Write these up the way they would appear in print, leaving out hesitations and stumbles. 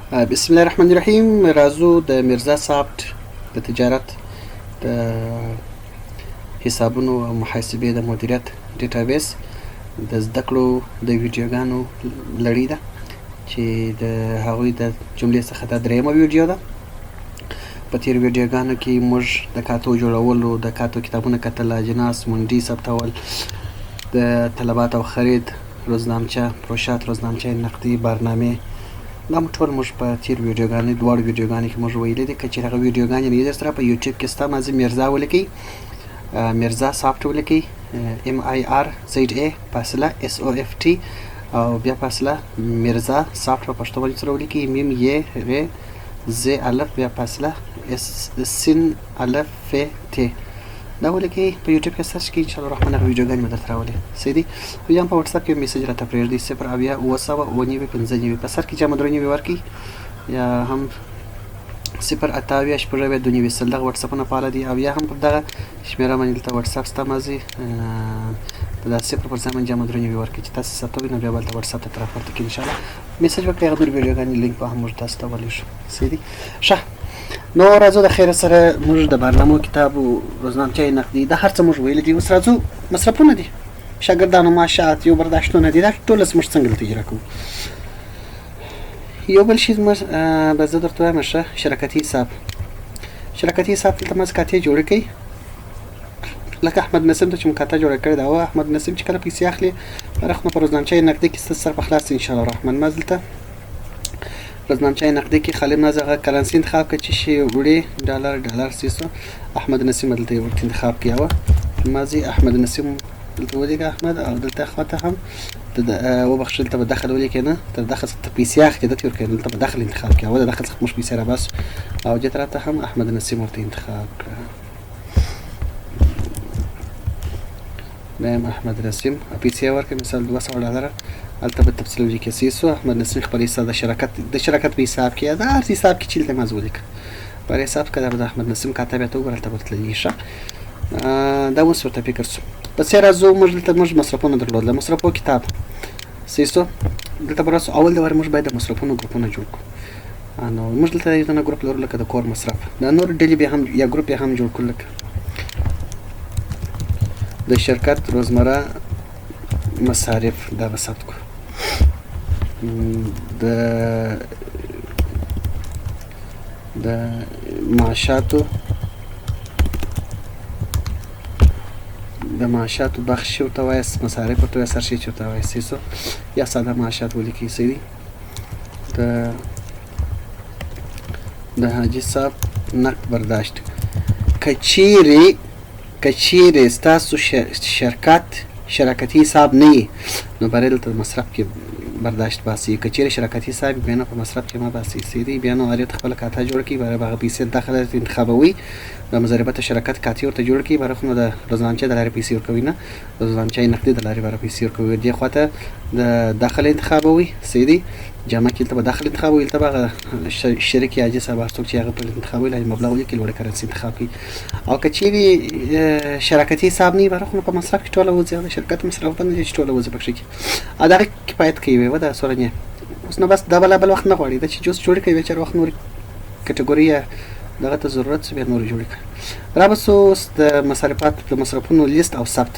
بسم الله الرحمن الرحیم. راځو د میرزا سافټ د تجارت د حسابونو او محاسبې د مدیریت ډیټابیس د زده کړو د ویډیوګانو لړۍ ده چې د هغوی د جملې څخه دا درېیمه ویډیو ده. په تېرو ویډیوګانو کې موږ د کاتو جوړولو، د کاتو کتابونه کتل، اجناس منډي ثبتول، د طلبات او خرید، روزنامچه، پروشات، روزنامچه نقدي، برنامې، دا ټول موږ په تېرو ویډیوګانو دواړو ویډیوګانو کې موږ ویلي دي. که چېرې هغه ویډیوګانې نه وي درسره، په یوټیوب کې ستا مازې میرزا ولیکئ، میرزا سافټ ولیکئ، MIRZA فاصله SOFT او بیا فاصله میرزا سافټ په پښتو باندې سره ولیکئ، میم ی ر ز الف بیا فاصله سین الف ف ت دا ولیکئ. په یوټیوب کې سرچ کړئ، انشاءالله الرحمن هغه ویډیوګانې مې درته راولي. صحیح دي. یا هم په وټساپ کې میسج راته پرېږدئ 080 په سر کې جمع درې نوي ورکړئ، یا هم 080 دغه وټساپونه فعاله دي، او یا هم په دغه شمېره باندې دلته وټساپ ستا مازې په دا 0 پر ځای باندې جمع درې نوي ورکړئ چې تاسو ثبتوئ، نو بیا به هلته وټساپ ته راپورته کړي. انشاءالله میسج وکړئ، هغه نور ویډیوګانې لینک به هم موږ تاسو ته ولېږو. صحیح دي. ښه، نو راځو د خیره سره موږ د برنامو کتاب و روزنامچه نقدي دا هر څه موږ ویلي دي. اوس راځو مصرفونه دي، شاګردانو معاشات، یو برداشتونه دي، دا ټول موږ څنګه دلته اجرا کوو. یو بل شی به زه درته وایم، ښه، شراکتي حساب. شراکتي حساب دلته مازې کاتې جوړې کړئ، لکه احمد نسیم ته چې مو کاته جوړه کړې ده، او احمد نسیم چې کله پیسې اخلي هغه نو په روزنامچه نقدي کې ستاسو سر په خلاص دی انشاءالله الرحمن. ما دلته روزنامچه نقدي کې خالي مازه هغه کرنسي انتخاب کړه چې شي وړي ډالر سیسو احمد نسیم دلته یې ورته انتخاب کړی، او مازې احمد نسیم دلته ولیکه احمد، او دلته خواته هم وبخښه دلته به دخل ولیکې، نه تر دخل څخه پیسې اخلي دلته ورکوي، دلته به دخل انتخاب کړي، او د دخل څخه موږ پیسې راباسو، او دې طرف ته هم احمد نسیم ورته انتخاب کړه. دا یم احمد نسیم، پیسې ورکړه مثال $200، هلته به تفصیل ولیکې سیسو احمد نسیم خپل حساب د شرکت په حساب کې، دا هر حساب کې چې دلته مازې ولیکه پر حساب کې دا به د احمد نسیم کاته بیا ته وګوره، هلته به تللي. ښه، دا اوس ورته فکر شو. پسې راځو موږ مصرفونه درلودل، مصرفو کتاب سیسو دلته به راسو. اول د واره موږ باید د مصرفونو ګروپونه جوړ کړو. نو موږ دلته یو دانه ګروپ لرو، لکه د کور مصرف، دا نور ډلې بیا هم یا ګروپ یې هم جوړ کړو، لکه د شرکت روزمره مصارف دا به ثبت کړو، د معاشاتو بخش ورته وایست، مصارف ورته وایست، هر شی چې ورته وایست سیسو، یا ساده معاشات ولیکئ. صحیح دي. د حاجي صاحب نقد برداشت. که چیرې ستاسو شراکتي حساب نه وي نو برای دلته مصرف کې برداشت باسي. که چیرې شراکتي حساب بیا نو په مصرف کې ما باسي. صحیح دي. بیا نو هغې ته خپله کاته جوړه کړي، برای به هغه پیسې داخله انتخابوي، د مضاربت شرکت کاتې ورته جوړه کړي، برای خو نو د روزنامچې د لارې پیسې ورکوي، نه د روزنامچې نقدي د لارې برای پیسې ورکوي، دې خواته د داخله انتخابوي. صحیح دي. جامع کې دلته به داخل انتخابوي، دلته به هغه شریک یا حاجي صاحب هر څوک چې هغه پر انتخابوي لایي مبلغ ولیکي، لوړه کرنسي انتخاب کړي. او که چیرې شراکتي حساب نه وي برای خو نو په مصرف کې ټوله وځي، او د شرکت مصرف باندې چې ټوله وځي پکښې کې، او د هغې کفایت کوي وه دا سورنیه. اوس نو بس دا بل وخت نه غواړي، دا چې جوس جوړې کوي چېر وخت نورې کټګوري یا دغه ته ضرورت سو بیا نورې جوړې کړي. رابسو اوس د مصرفونو لیست او ثبت.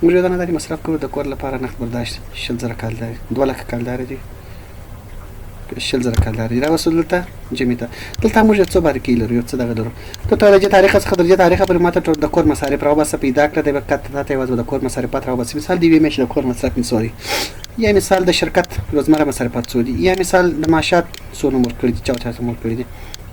موږ یو دانه داري مصرف کوو د کور لپاره نقد برداشت 20,000 کالداري، 2 لکه کالداري دي، 20,000 کالداري. رابسو دلته جمعي ته دلته موږ یو څو باریکۍ لرو، یو څه دغه لرو. ته له دې تاریخه څخه تر دې تاریخه پورې ماته ټول د کور مصارف راوباسه، پیدا کړه، دی به تاته یوازې د کور مصارفات راوباسي. مثال د یوې میاشتې د کور مصرف مې څو دي، یا مثال د شرکت روزمره مصارفات څو دي، یا مثال د معاشات څو نوم ورکړي دي، چا ته ورکړي دي،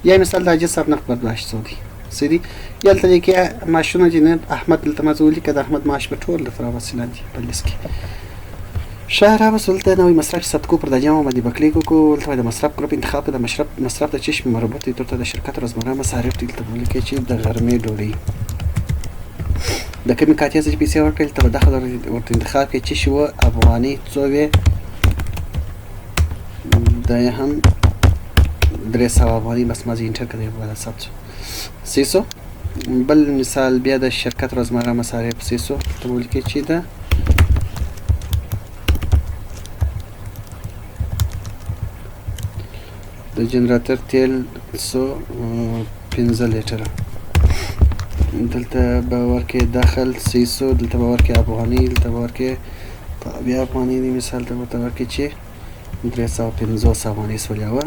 یا مثال د حاجي صاحب نقد برداشت څو دي. صحیح دي. یا دلته لیکې معاشونه دي، نه احمد دلته مازې ولیکه، د احمد معاش به ټول درته راوباسي لاندې په لیست کې. ښه، رابسو دلته نوی مصرف چې ثبت کوو، پر دا جمع باندې به کلیک وکړو، دلته باید د مصرف ګروپ انتخاب کړو، د مصرف د چشم مربوط دی، دلته د شرکت روزمره مصارف دي، دلته به ولیکئ چې د غرمې ډوډۍ د کومې کاتې څخه چې پیسې ورکړئ، دلته به دخل ورته انتخاب کړئ چې شي وه افغانۍ څو وې، دا یې هم 300 افغانۍ، بس مازې انټر کړئ به ثبت شو. سیسو بل مثال بیا د شرکت روزمره مصارف سیسو دلته به ولیکئ چې د د جنراتر تیل 115 لیټره. دلته به ورکې دخل 300، دلته به ورکې افغاني، دلته به ورکې بیا افغاني دی مثال ته ورته ورکې چې 350 افغاني سولې اوه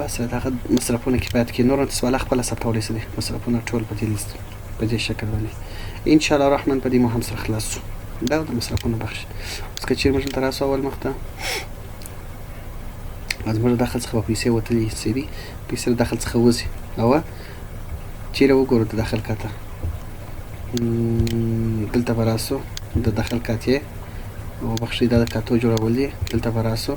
بس دغه مصرفونه کفایت کوي. نور تاسو والا خپله ثبتولی څه دي مصرفونه ټول په دې لیست په دې شکل باندې انشاءالله الرحمن په دې مو هم سره خلاص شو. دا د مصرفونو بخش. اوس که چیرې موږ دلته راسو اول مخ ته زموږ د داخل څخه به پیسې وتلي څه دي پیسې د داخل څخه وځي اوه چیرې وګورو د داخل کاته دلته به راسو د داخل کاتې وبخښئ دا د کاتو جوړول دي. دلته به راسو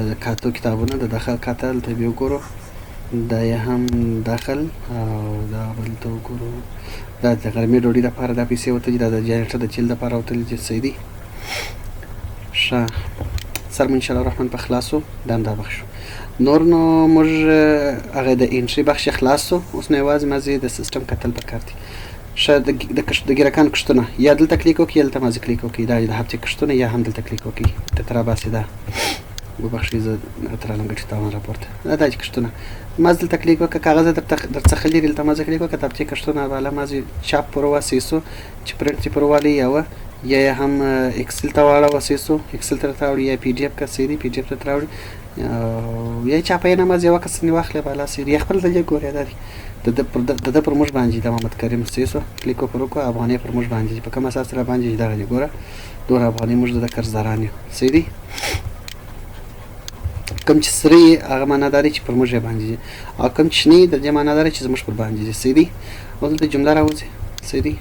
د کاتو کتابونه د داخل کاته دلته بیا وګورو دا یې هم داخل او دا بل ته وګورو دا د غرمې ډوډۍ دپاره دا پیسې وتلي دا د جنریټر د تیل دپاره وتلي چې څه دي ښه سر مو انشاءالله الرحمن په خلاصو دا هم دا بخش شو. نور نو موږ هغه د انټري بخش خلاص شو. اوس نو یوازې مازې د سیسټم کتل پکار دي. ښه د ګیرکان کښتونه یا دلته کلیک وکړئ یا دلته مازې کلیک وکړئ دا د هفتې کښتونه یا هم دلته کلیک وکړئ دلته راباسي دا وبخښئ زه درته رالم ګټې تاوان راپورته دا چې کښتونه مازې دلته کلیک وکړه کاغذ در څخه لرې دلته مازې کلیک وکړه د هفتې کښتونه بالا مازې چاپ پر واسیسو چې پرنټ یې پر والی یوه یا هم اکسل ته واړوه سیسو اکسل ته راوړي یا پی ډي اف که څه دي پی ډي اف ته راوړي یا چاپینه مازې یوه کسنې واخلې بالا سیر یا خپل ځای ګورې دا دي د ده پر موږ باندې د محمد کریم سیسو کلیک پر وکړو افغانۍ پر موږ باندې په کوم اساس سره باندې دغه دی ګوره دور افغانۍ موږ د قرضداران یو صحیح دي کوم چې سره یې هغه معناداري چې پر موږ یې باندې دي او کوم چې شنې د دې معناداري چې زموږ پر باندې دي صحیح دي. اوس دلته جمله راوځي صحیح دي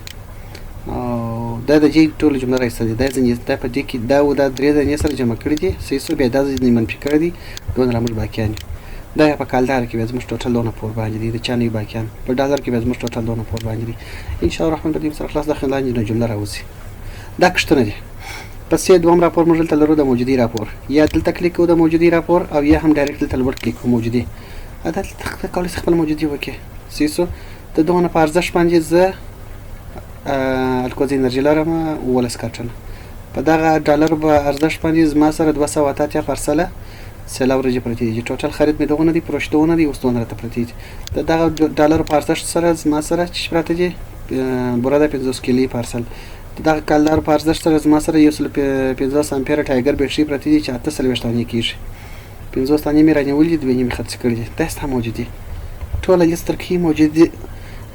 او دا د دې ټولو جمله راایسته دي دا ځینې دا په دې کې دا او دا درې ځینې سره جمع کړي دي صحیح سو بیا دا ځینې منفي کړي دي دونه را موږ باقیان دا په کالدار کې بیا زموږ ټوټل دونه پور باندې دي د چا نه باقیان په ډالر کې بیا زموږ ټوټل دونه پور باندې دي انشاءالله الرحمن په دې سره خلاص داخل لاندې جمله راوځي. دا کښتونه دي پس یې دوم راپور موږ دلته لرو د موجودي راپور یا دلته کلیک کوو د موجودي راپور او یا هم ډایرکټ دلته لوړ کلیک کوو موجودي دا دلته کولی شي خپل موجودي وکړي صحیح سو د دونه په ارزښت باندې زه الکوز انرژي لرم 12 کارټنه په دغه ډالر به ارزښت باندې زما سره 280 پرسله سیلا ورځې پرتې دي ټوټل خرید مې دغونه دي پروش دغونه دي اوس دونه راته پرتې دي د دغه ډالر په ارزښت سره زما سره چې پراته دي بوره د 50 کیلي پارسل دغه کالدار په ارزښت سره زما سره 150 امپیر ټایګر بیټري پرتې دي چې 48 دانې کېږي 50 دانې مې رانیولې دي 2 نیمې خرڅ کړي دي دا ستا موجود دي ټوله لیست درکې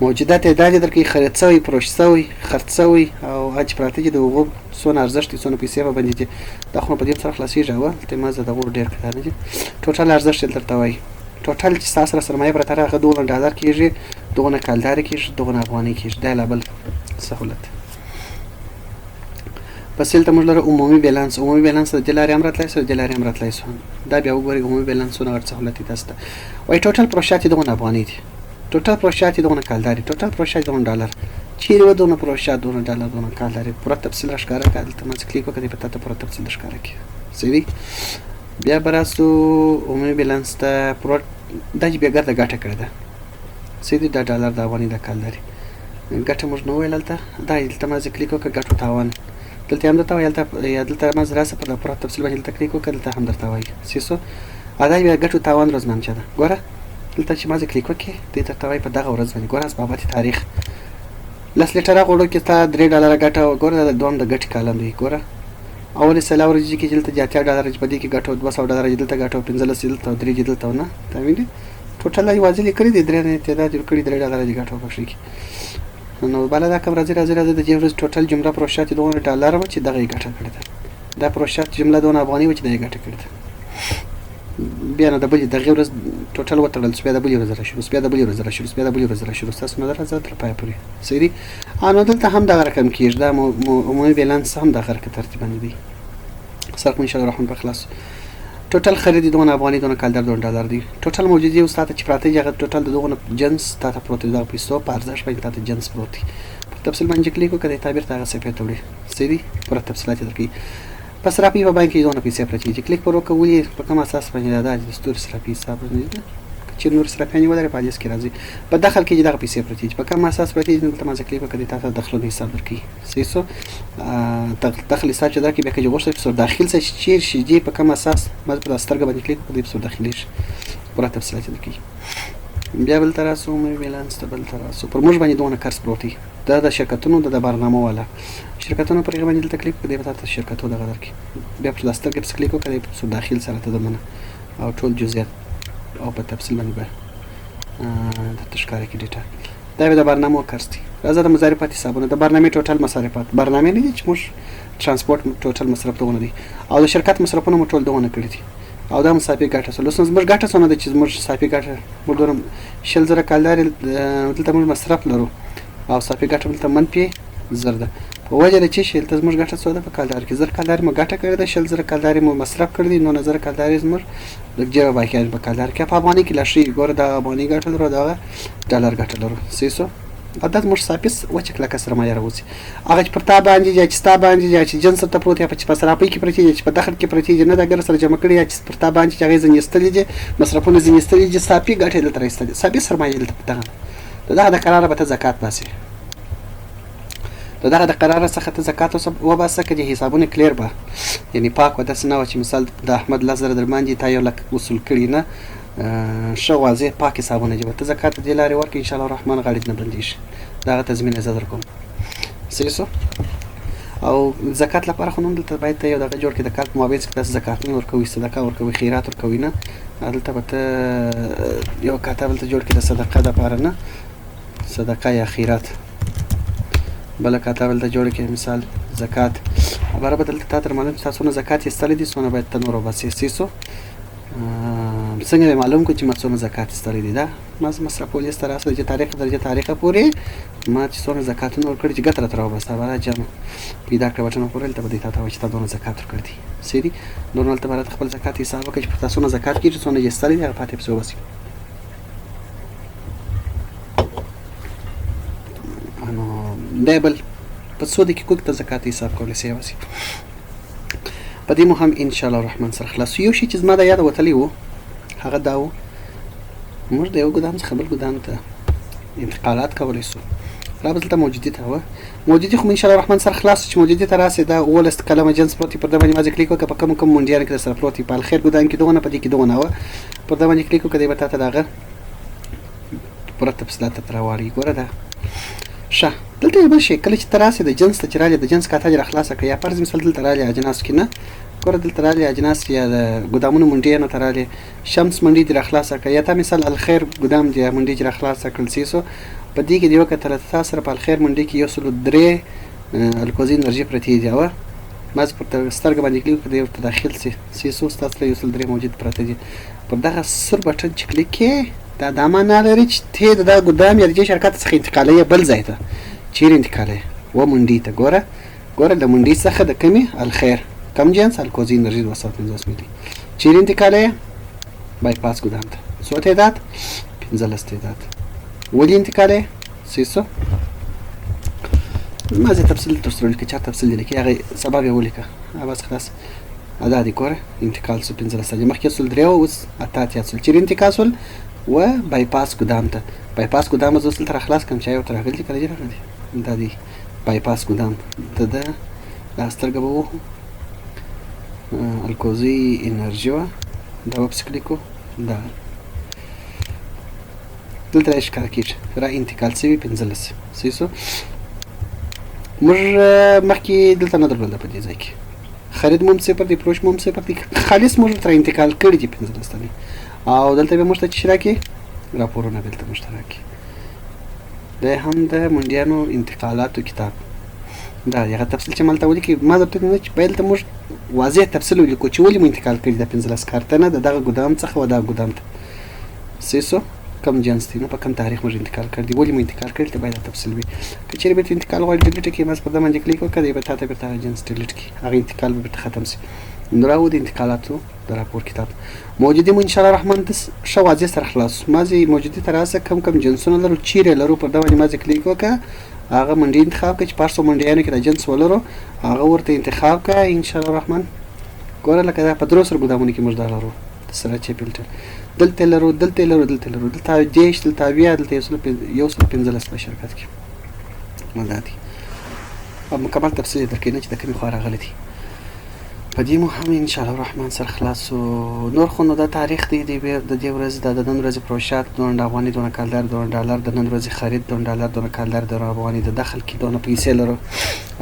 موجودات یې دا دي درکې خرید شوی پروش شوی خرڅ شوی او هغه چې پراته دي د هغو څونه ارزښت دي څونه پیسې به باندې دي دا خو په دې سره خلاصېږي اوه دلته یې مازه دغو ډېر کتار نه دي ټوټل ارزښت یې درته وایي ټوټل چې ستا سره سرمایه پرته راغله دغونه ډالر کېږي دغونه کالدارې کېږي دغونه افغانۍ کېږي دا لا بل سهولت. پس دلته موږ لرو عمومي بیلانس د دې لارې هم راتلی سو د دې لارې هم راتلی سو دا بیا وګورئ عمومي بیلانسونه غټ سهولت دي تاسو ته وایي ټوټل پروشات یې دغونه افغانۍ دي ټوټل پروشات یې دغونه کالداري ټوټل پروشات یې دغونه ډالر چیرې و دغونه پروشات دغونه ډالر دغونه کالداري پوره تفصیل راښکاره کړه دلته منځ کلیک وکړئ په تا ته پوره تفصیل درښکاره کړي صحیح دي. بیا به راسو عمومي بیلانس ته پوره دا چې بیا ګرده ګټه کړې ده صحیح دي دا ډالر د افغانۍ د کالداري ګټه موږ نه ویل هلته دا دلته منځ کلیک وکړه ګټو تاوان دلته هم درته وایي یا دلته منځ راسه په پوره تفصیل باندې دلته کلیک وکړه دلته هم درته وایي صحیح سو دا بیا ګټو تاوان روزنامچه ده ګوره دلته چې مازې کلیک وکړې دې درته وایي په دغه ورځ باندې ګوره اسبابات تاریخ 10 لیټره غوړو کې ستا 3 ډالره ګټه ګوره دا دوهم د ګټې کالم دی ګوره اولې سلا ورځې کې دلته 80 ډالر چې په دې کې ګټو 200 ډالر چې دلته ګټو 15 دلته 3 چې دلته نه تا وینې ټوټل یې واځي لیکلي دي 3 نه تعداد جوړ کړي 3 ډالر چې ګټو پکې نو بالا دا کوم راځي د دې ورځ ټوټل جمله پروشات دغه ډالر و چې دغه ګټه کړې ده دا پروشات جمله دونه افغاني و چې دغه ګټه کړې ده بیا نه د بلې دغه ورځ ټوټل وتړل بیا د بلې ورځ راشي بیا د بلې ورځ راشي بیا د بلې ورځ راشي تاسو نه راځه تر پای پورې صحیح دي نو دلته هم دغه رقم کېږي دا عمومي بیلانس هم دغه ترتیب باندې دی سره ان شاء الله الرحمن په خلاص ټوټل خرید دونه افغاني دونه کالدار دونه ډالر دي ټوټل موجودي او ستاسو چې پراته هغه ټوټل دغه جنس تاسو پروت دی د پیسو په ارزښت باندې تاسو جنس پروت دی په تفصیل باندې کلیک وکړئ تعبیر ته صفحه ته وړي صحیح دي پر تفصیلات درکې پس راپی په باندې دونه پیسې پرتی چې کلیک پر وکړئ په کوم اساس باندې دا د دستور سره پیسې حساب نه چیرې نور صرافیان ولري په لیست کې راځي. په دخل کې چې دغه پیسې پرتې دي په کوم اساس پرتې دي دلته ما ذکر کړي تا ته دخلونو حساب درکوي. صحیح شو. دخل حساب چې درکوي بیا که غوښتل په صورت داخل څه چیرې شي دي په کوم اساس ما په سترګه باندې کلیک وکړئ په صورت داخلي شي پوره تفصیلات درکوي. بیا بل ته راسو ویلانس ته بل ته راسو پر موږ باندې دونه قرض پروت دی دا د شرکتونو د برنامه والا شرکتونو پر باندې دلته کلیک وکړئ به تاسو شرکتونو دغه درکوي. بیا په سترګه په کلیک وکړئ په صورت داخل سره ته دمنه او ټول جزئیات او په تفصیل باندې به درته ښکاره کړي ډیټا. دا به د برنامو قرض دی. راځه د مصارفات حسابونه د برنامې ټوټل مصارفات برنامې نه دي چې موږ ترانسپورت ټوټل مصرف دغونه دي او د شرکت مصرفونه مو ټول دغونه کړي دي او دا صافي ګټه سول. اوس زموږ ګټه څونه ده چې زموږ صافي ګټه موږ دورم 10000 کالداري دلته موږ مصرف لرو او صافي ګټه دلته منفي 0 ده په وجه د چې دلته زموږ ګټه څه ده په کالدار کې 1000 کالداري مو ګټه کړې ده 10000 کالداري مو مصرف کړې دي 9000 کالداري زموږ د جیب باقي په کالدار کې په افغاني کې لشي ګوره د افغاني ګټه لرو دا ډالر ګټه لرو. سیسو عدد مش ساپس وچ کله کسر ما یراوسی هغه پر تا باندې چې ستا باندې چې جنس ته پروت یا په صرافي کې پرتی چې په داخل کې پرتی نه دا ګر سره جمع کړی چې پر تا باندې چې هغه ځنیستلې دي مصرفونه ځنیستلې دي صافي ګټه دلته راستلې صافي سرمایه دلته دغه د قرار به ته زکات باسي دغه د قرار څخه ته زکات او باسه کې حسابونه کلیر به یعنی پاک وته سناو چې مثال د احمد لزر درماندي تا یو لک وصول کړی نه شو واضح پاک حسابونه چې ته زکات دی لاري ورک ان شاء الله الرحمن غاړي نه بندي شي دا تضمین زدر کوم. سیسو او زکات لپاره خو نن دلته باید ته یو دغه جوړ کړي د کال په مابین کې تاسو زکات ورکوي صدقه ورکوي خیرات ورکوي نه دلته به یو کاتب ته جوړ کړي د صدقه لپاره نه صدقه یا خیرات بل کاتب ته جوړ کړي مثال زکات برابر دلته تاسو معلوم تاسو نه زکات یې ستل دي سونه باید تنور وباسي. سیسو څنګه معلوم کو چې مڅونه زکات ستړي دي دا ما مصرفول یې ستاره چې تاریخ پورې ما چې څونه زکات نور کړی چې ګټه تر وباسه ولا جمع پیدا کړ وټنه پورې ته به تاسو چې تاسو زکات ورکړي سړي نورمال ته برات خپل زکات حساب وکړي چې تاسو نه زکات کیږي څونه یې ستړي دي هغه پاتې په وباسي. انو دبل په څو دي کې کوک ته زکات حساب کولای شي وباسي په دې مو هم ان شاء الله الرحمن سره خلاص یو شي چې زما د یاد وتلی وو هغه دا و موږ د یو ګدام څخه بل ګدام ته انتقالات کولای شو را بدلته موجودیت هوا موجودیت خو ان شاء الله الرحمن سره خلاص چې موجودیت راسي دا ولست کلمه جنس پروتي پر د باندې ما کلیک وکړه په کوم مونډیان کې سره پروتي په خیر ګدام کې دغه په دې کې دغه و پر د باندې کلیک وکړه به تاسو داغه پر تفصیلات تراوړي ګوره دا شه دلته یو بل شی کله چې تراسي د جنس ته چراله د جنس کاته را خلاصه کړه یا فرض مثال دلته راځي اجناس کې نه ګوره دلته راځي اجناس یا د ګدامونو منډي نه تراله شمس منډي دی را خلاصه کړه یا ته مثال الخير ګدام دی منډي چې را خلاصه کړل سیسو په دې کې دی وکړه تر سره په الخير منډي کې یو سل درې الکوزي انرژي پرتی دی او ما پر سترګ باندې کلیک کړئ ورته داخل سي سیسو ستاسو یو سل درې موجود پراته دي پر دغه سر بټن چې کلیک کې دا د معنا لري چې ته د ګدام یا د شرکت څخه انتقالي بل ځای ته چیر انتقالي و منډي ته ګوره د منډي څخه د کمی الخير کم جنس الکوزي انرژي 250 ملي چیر انتقالي بایپاس ګدام ته څو تعداد 15 تعداد ولې انتقالي سیسو ما زه تفصیل ترسره لیکه چا تفصیل لیکه هغه سبب یې ولیکه بس خلاص ادا دي ګوره انتقال سو 15 تعداد مخکې سول درو اوس اته یا سول چیر انتقال سول و بایپاس ګدام ته بایپاس ګدام زو سل تر خلاص کم چا یو تر غلطي کړی راغلی دا دی بایپاس ګدام ته د لاسترګه وو الکوزي انرژي دا وبس کلیکو دا دلته ښکار کیږي را انتقال سوي 15 سیسو موږ مخکې دلته نه درلوده په دې ځای کې خرید مو صفر دی پروش مو صفر دی خالص موږ تر انتقال کړی دي 15 تنه او دلته به موږ ته شراکي راپورونه دلته مشترک ده هم د منډیانو انتقالاتو کتاب دا یغه تفصیل چې مالته ولي کې ما درته نه چې پیل ته موږ واضح تفصیل ولیکو چې ولې مو انتقال کړی د 15 کارتنه دغه ګدام څخه و دا ګدام ته سیسو کم جنس دی نو په کوم تاریخ موږ انتقال کړی ولې مو انتقال کړی ته باید تفصیل وي که چیرې به انتقال غواړي ډیلیټ کې ماس په دمن کلیک وکړئ به تاسو به جنس ډیلیټ کی هغه انتقال به ختم شي نو راو د انتقالاتو د راپور کتاب موجودی مو ان شاء الله الرحمن د شو واضح سره خلاص مازی موجودی تراسه کم جنسونه لرو چیرې لرو په دمن ماز کلیک وکړه هغه منډي انتخاب کړئ چې پارسو منډیانو کې د جنس ولرو هغه ورته انتخاب کړئ ان شاء الله الرحمن ګوره لکه دا په درو سره ګدامونه کې موږ دا لرو سره چې فلټر دلته لرو دلته دیش دلته بیا دلته 115 په شرکت کې مداتي او مکمل تفصیل درکې نه چې د کومې خوا راغلی دي په دې مو هم ان شاء الله الرحمن سره خلاص نور خو نو دا تاریخ دی د دې ورځ د نن ورځې پروشات دونه افغاني دونه کالدار دونه ډالر د نن ورځې خرید دونه ډالر دونه کالدار د افغاني د دخل کې دونه پیسې لرو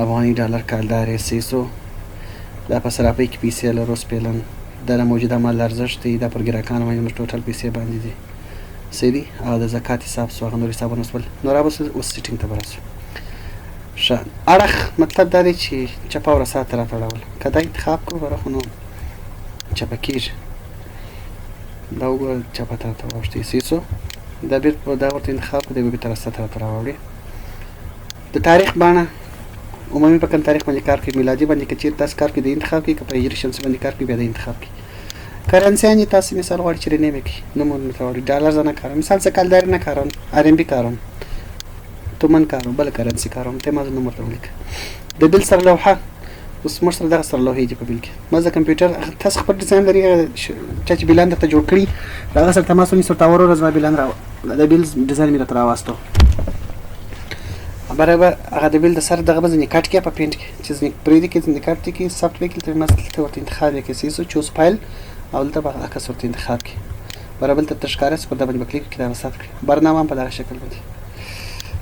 افغاني ډالر کالدار سیسو دا په صرافۍ کې پیسې لرو سپیلن د موجوده مال ارزښت دی دا پر ګراکانو باندې ټوټل پیسې باندې دي سیدي او د زکات حساب سو هغه نور حسابونه وسول نور اوس سیټینګ ته برسو ښه اړخ مطلب دا دی چې چپه او رسا ته راته که دا انتخاب کړو بره خو نو چپه کېږي دا وګوره چپه ته راته واوښتې سیسو دا بېرته دا ورته انتخاب کړو دی بېرته رسا ته راته راوړي د تاریخ بڼه عمومي په کوم تاریخ باندې کار کوي میلادي باندې که چېرې تاسو کار کوي د انتخاب کوي که په هجري شمسي باندې کار کوي بیا د انتخاب کوي کرنسیان یې تاسو مثال غواړئ چې رینیم یې کړي نوم ورته راوړي ډالر زه نه کاروم مثال زه کالداري نه کاروم RMB کاروم تومن کاروم بله کرنسي کاروم ته ما زه نوم ورته ولیکه د بیل سره لوحه اوس موږ سره دغه سره لوحې دي په بیل کې ما زه کمپیوټر تاسو خپل ډیزاین لري چا چې بیلان درته جوړ کړي هغه سره تماس ونیسئ ورته ورور زما بیلان د بیل ډیزاین مې راته راواستو برابر هغه د بیل د سر دغه به ځینې کټ کړي په پینټ کې چې ځینې پرېږدي کې ځینې کټ کړي سافټ ویر کې دلته ورته انتخاب یې کړي سیسو چوز فایل او دلته به عکس ورته انتخاب کړي برابر دلته ښکاره سي پر دا باندې به کلیک کړي دا به ثبت کړي برنامه هم په دغه شکل باندې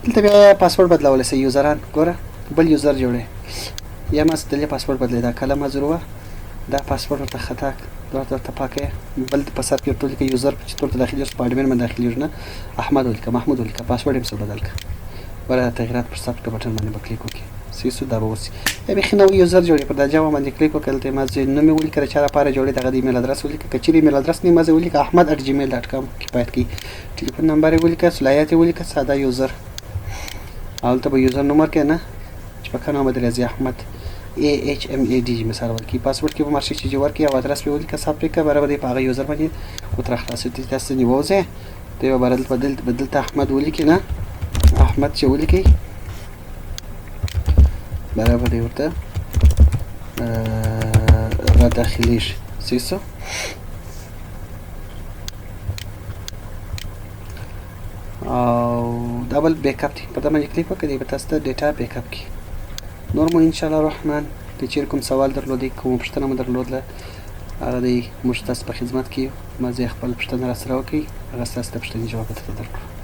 دلته بیا پاسورډ بدلولی سئ یوزران ګوره بل یوزر جوړوي یا ما دلته پاسورډ بدلوي دا کله مضروبه دا پاسورډ ورته خطا ورته پاکه بل په سر کې ورته لیکي یوزر چې ورته داخلي اوس په اډمین باندې داخلي نه احمد ولیکه محمود ولیکه پاسورډ یې څه بدل کړه برای تغییرات پر ثبت بټن باندې به کلیک وکړي سیسو دا به وسي بیخي نوی یوزر جوړوي پر دا جواب باندې کلیک وکړه دلته ما نوم یې ولیکه د چا لپاره جوړوي دغه د ایمیل ادرس ولیکه که چیرې ایمیل ادرس نه یې ما زه ولیکه ahmad@gmail.com کفایت کوي ټلیفون نمبر یې ولیکه صلاحیت یې ولیکه ساده یوزر او دلته به یوزر نوم ورکړئ نه چې په ښه نامه د ریاضي احمد AHMAD مثال ورکړي پاسورډ کې به مارشي چې ورکړي او ادرس به ولیکه ثبت کړه برابر دی په هغه یوزر باندې ورته خلاص تاسو نه ووځئ دی به بدلته احمد ولیکي نه احمد چې ولیکي برابر دی ورته را داخلیش سیسو او دبل بیک اپ دی په دا باندې کلیک وکړئ به تاسو ته ډیټا بیک اپ کړي نور مو ان شاء الله الرحمن که چیرې کوم سوال درلودی کوم پوښتنه مو درلودله هغه دی موږ تاسو په خدمت کې ما زه خپل پوښتنه راسره وکړئ هغه ستاسو د پوښتنې جواب درته درکړو